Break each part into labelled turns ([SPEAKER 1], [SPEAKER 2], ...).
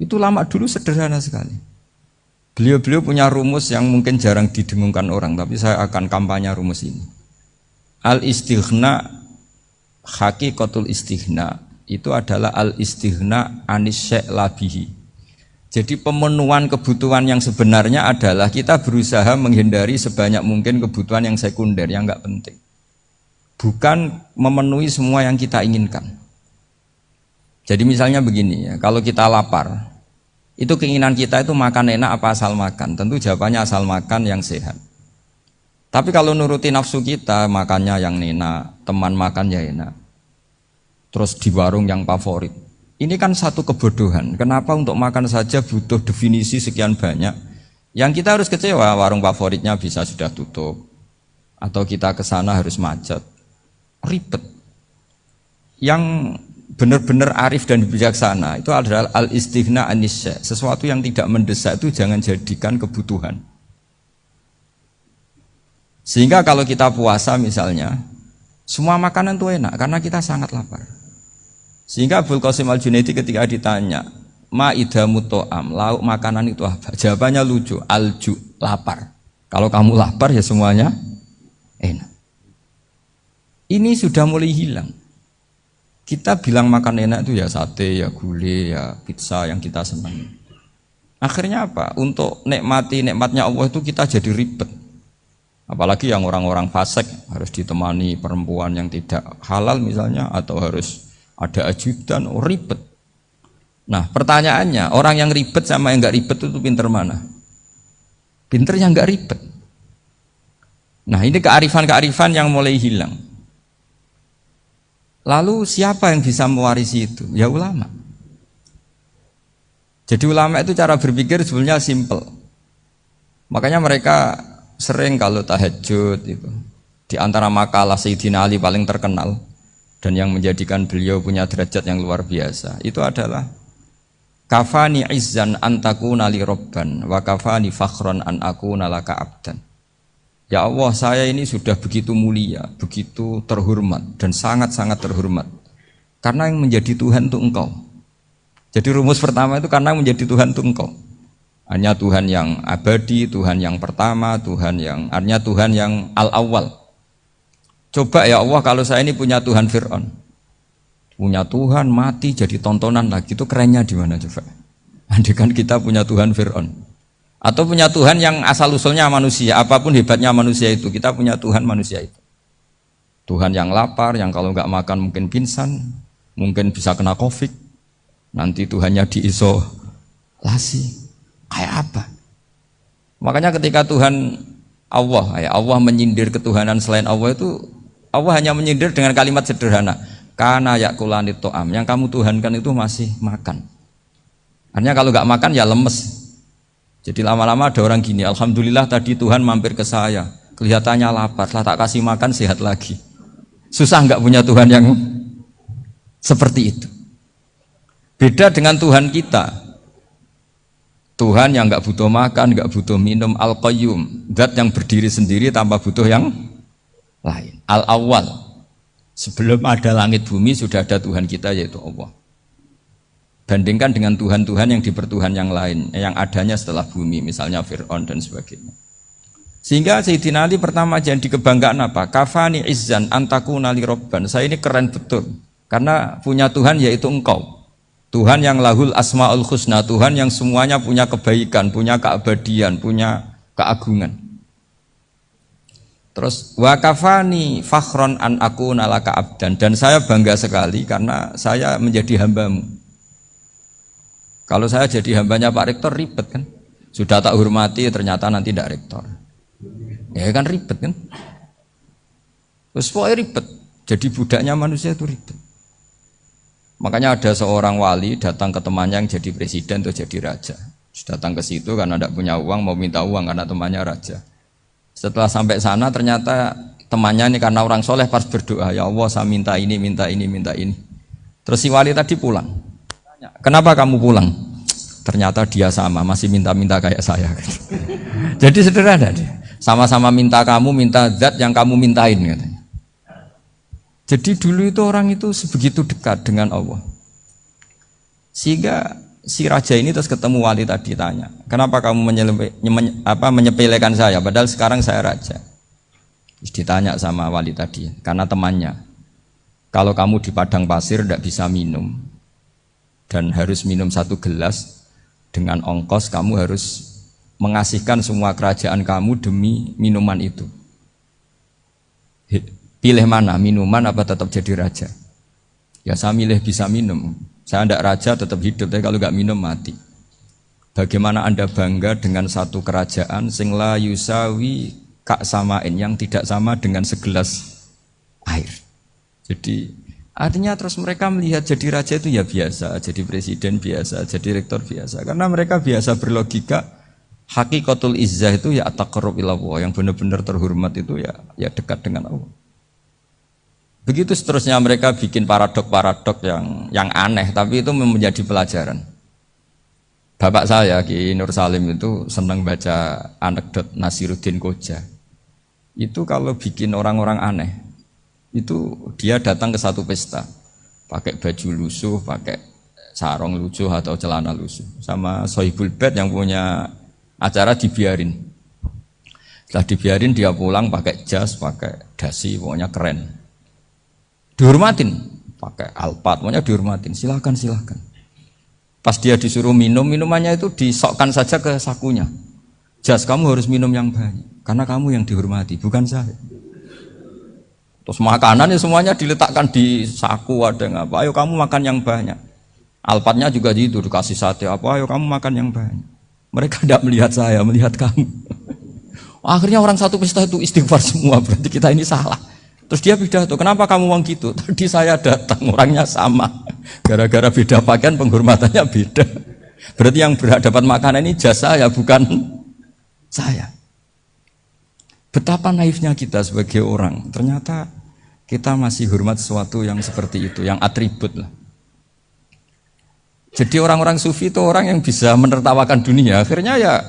[SPEAKER 1] Itu ulama dulu sederhana sekali. Beliau-beliau punya rumus yang mungkin jarang didengungkan orang, tapi saya akan kampanye rumus ini. Al-istighna, hakikatul istighna, itu adalah al-istighna anis syai' labihi. Jadi pemenuhan kebutuhan yang sebenarnya adalah kita berusaha menghindari sebanyak mungkin kebutuhan yang sekunder, yang enggak penting. Bukan memenuhi semua yang kita inginkan. Jadi misalnya begini ya, kalau kita lapar, itu keinginan kita itu makan enak apa asal makan? Tentu jawabannya asal makan yang sehat. Tapi kalau nuruti nafsu kita, makannya yang enak, teman makan ya enak. Terus di warung yang favorit. Ini kan satu kebodohan. Kenapa untuk makan saja butuh definisi sekian banyak? Yang kita harus kecewa, warung favoritnya bisa sudah tutup. Atau kita ke sana harus macet. Ribet. Yang benar-benar arif dan bijaksana itu adalah al-istighna anisya. Sesuatu yang tidak mendesak itu jangan jadikan kebutuhan. Sehingga kalau kita puasa misalnya, semua makanan itu enak karena kita sangat lapar. Sehingga Abul Qasim Al-Junaidi ketika ditanya, ma idamu to'am, lauk makanan itu apa? Jawabannya lucu, alju, lapar. Kalau kamu lapar ya semuanya enak. Ini sudah mulai hilang. Kita bilang makan enak itu ya sate, ya gulai, ya pizza yang kita senang. Akhirnya apa? Untuk nikmati nikmatnya Allah itu kita jadi ribet. Apalagi yang orang-orang fasik harus ditemani perempuan yang tidak halal misalnya, atau harus ada ajudan, ribet. Nah pertanyaannya, orang yang ribet sama yang nggak ribet itu pinter mana? Pinter yang nggak ribet. Nah ini kearifan-kearifan yang mulai hilang. Lalu siapa yang bisa mewarisi itu? Ya ulama. Jadi ulama itu cara berpikir sebenarnya simple. Makanya mereka sering kalau tahajud itu, di antara makalah Sayyidina Ali paling terkenal dan yang menjadikan beliau punya derajat yang luar biasa, itu adalah kafani izzan antakuna li robban wa kafani fakhron an akuna laka abdan. Ya Allah, saya ini sudah begitu mulia, begitu terhormat dan sangat-sangat terhormat karena yang menjadi Tuhan itu Engkau. Jadi rumus pertama itu karena menjadi Tuhan itu Engkau. Hanya Tuhan yang abadi, Tuhan yang pertama, hanya Tuhan yang al-awwal. Coba ya Allah, kalau saya ini punya Tuhan Fir'aun, punya Tuhan mati jadi tontonan lagi, itu kerennya di mana coba? Andai kan kita punya Tuhan Fir'aun, atau punya Tuhan yang asal usulnya manusia, apapun hebatnya manusia itu, kita punya Tuhan manusia itu. Tuhan yang lapar, yang kalau nggak makan mungkin pingsan, mungkin bisa kena COVID, nanti Tuhannya diisolasi, kayak apa? Makanya ketika Tuhan Allah menyindir ketuhanan selain Allah itu, Allah hanya menyindir dengan kalimat sederhana, kana yakulanit to'am, yang kamu tuhankan itu masih makan. Artinya kalau nggak makan ya lemes. Jadi lama-lama ada orang gini, alhamdulillah tadi Tuhan mampir ke saya, kelihatannya lapar, setelah tak kasih makan sehat lagi. Susah nggak punya Tuhan yang seperti itu. Beda dengan Tuhan kita, Tuhan yang nggak butuh makan, nggak butuh minum, al-qayyum, zat yang berdiri sendiri tanpa butuh yang lain, al-awwal. Sebelum ada langit bumi sudah ada Tuhan kita yaitu Allah. Bandingkan dengan Tuhan-Tuhan yang dipertuhan yang lain, yang adanya setelah bumi, misalnya Fir'aun dan sebagainya. Sehingga Sayyidina Ali pertama jadi kebanggaan apa? Kafani izzan antakuna li robban. Saya ini keren betul karena punya Tuhan yaitu Engkau. Tuhan yang lahul asmaul husna, Tuhan yang semuanya punya kebaikan, punya keabadian, punya keagungan. Terus wa kafani fakhron an akuna laka abdan, dan saya bangga sekali karena saya menjadi hambamu. Kalau saya jadi hambanya Pak Rektor ribet kan? Sudah tak hormati ternyata nanti tidak rektor. Ya kan ribet kan? Terus pokoknya ribet. Jadi budaknya manusia itu ribet. Makanya ada seorang wali datang ke temannya yang jadi presiden atau jadi raja. Datang ke situ karena tidak punya uang, mau minta uang karena temannya raja. Setelah sampai sana ternyata temannya ini karena orang soleh pas berdoa, ya Allah saya minta ini, minta ini, minta ini. Terus si wali tadi pulang. Kenapa kamu pulang? Ternyata dia sama, masih minta-minta kayak saya. Jadi sederhana dia. Sama-sama minta kamu, minta zat yang kamu mintain katanya. Jadi dulu itu orang itu sebegitu dekat dengan Allah. Sehingga si raja ini terus ketemu wali tadi, tanya, kenapa kamu menyepelekan saya padahal sekarang saya raja. Terus ditanya sama wali tadi, karena temannya, kalau kamu di padang pasir tidak bisa minum dan harus minum 1 gelas, dengan ongkos kamu harus mengasihkan semua kerajaan kamu demi minuman itu. Pilih mana, minuman apa tetap jadi raja? Ya saya milih bisa minum. Saya tidak raja tetap hidup, tapi kalau nggak minum mati. Bagaimana Anda bangga dengan satu kerajaan sing la yusawi kak samain, yang tidak sama dengan segelas air. Jadi artinya terus mereka melihat jadi raja itu ya biasa, jadi presiden biasa, jadi rektor biasa. Karena mereka biasa berlogika, hakikatul izzah itu ya taqarrub ila Allah, yang benar-benar terhormat itu ya dekat dengan Allah. Begitu seterusnya mereka bikin paradok-paradok yang aneh, tapi itu menjadi pelajaran. Bapak saya Ki Nur Salim itu senang baca anekdot Nasiruddin Koja. Itu kalau bikin orang-orang aneh, itu dia datang ke satu pesta, pakai baju lusuh, pakai sarung lusuh atau celana lusuh, sama Sohibul Bait yang punya acara dibiarin. Setelah dibiarin dia pulang pakai jas, pakai dasi, pokoknya keren. Dihormatin, pakai alpat, pokoknya dihormatin, silakan. Pas dia disuruh minum, minumannya itu disokkan saja ke sakunya. Jas, kamu harus minum yang banyak, karena kamu yang dihormati, bukan saya. Terus makanannya semuanya diletakkan di saku, ada yang apa, ayo kamu makan yang banyak. Alpatnya juga gitu, dikasih sate, apa, ayo kamu makan yang banyak. Mereka tidak melihat saya, melihat kamu. Akhirnya orang satu pesta itu istighfar semua, berarti kita ini salah. Terus dia pidato, kenapa kamu uang gitu? Tadi saya datang, orangnya sama. Gara-gara beda pakaian, penghormatannya beda. Berarti yang berhak dapat makanan ini jasa ya, bukan saya. Betapa naifnya kita sebagai orang. Ternyata kita masih hormat sesuatu yang seperti itu, yang atribut lah. Jadi orang-orang sufi itu orang yang bisa menertawakan dunia. Akhirnya ya,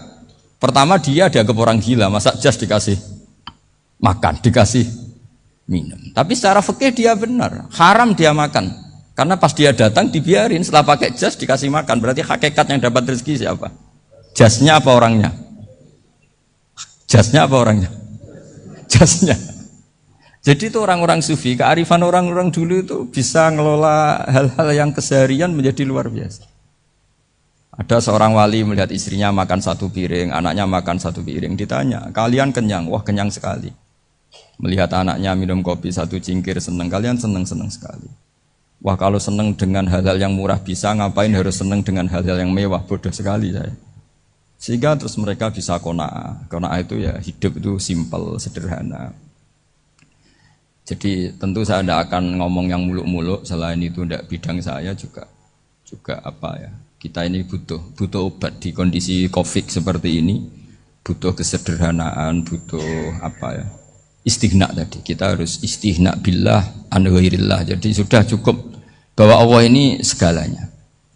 [SPEAKER 1] pertama dia dianggap orang gila, masa jas dikasih makan, dikasih minum. Tapi secara fikih dia benar, haram dia makan. Karena pas dia datang dibiarin, setelah pakai jas dikasih makan. Berarti hakikat yang dapat rezeki siapa? Jasnya apa orangnya? Jasnya apa orangnya? Jasnya. Jadi itu orang-orang sufi, kearifan orang-orang dulu itu bisa ngelola hal-hal yang keseharian menjadi luar biasa. Ada seorang wali melihat istrinya makan 1 piring, anaknya makan 1 piring. Ditanya, kalian kenyang? Wah, kenyang sekali. Melihat anaknya minum kopi 1 cingkir, senang. Kalian senang sekali. Wah, kalau senang dengan hal-hal yang murah bisa, ngapain harus senang dengan hal-hal yang mewah? Bodoh sekali saya. Sehingga terus mereka bisa qanaah. Qanaah itu ya hidup itu simpel, sederhana. Jadi tentu saya tidak akan ngomong yang muluk-muluk, selain itu tidak bidang saya juga apa ya. Kita ini butuh obat di kondisi Covid seperti ini, butuh kesederhanaan, butuh apa ya, istighna tadi. Kita harus istighna billah an ghairillah. Jadi sudah cukup bahwa Allah ini segalanya.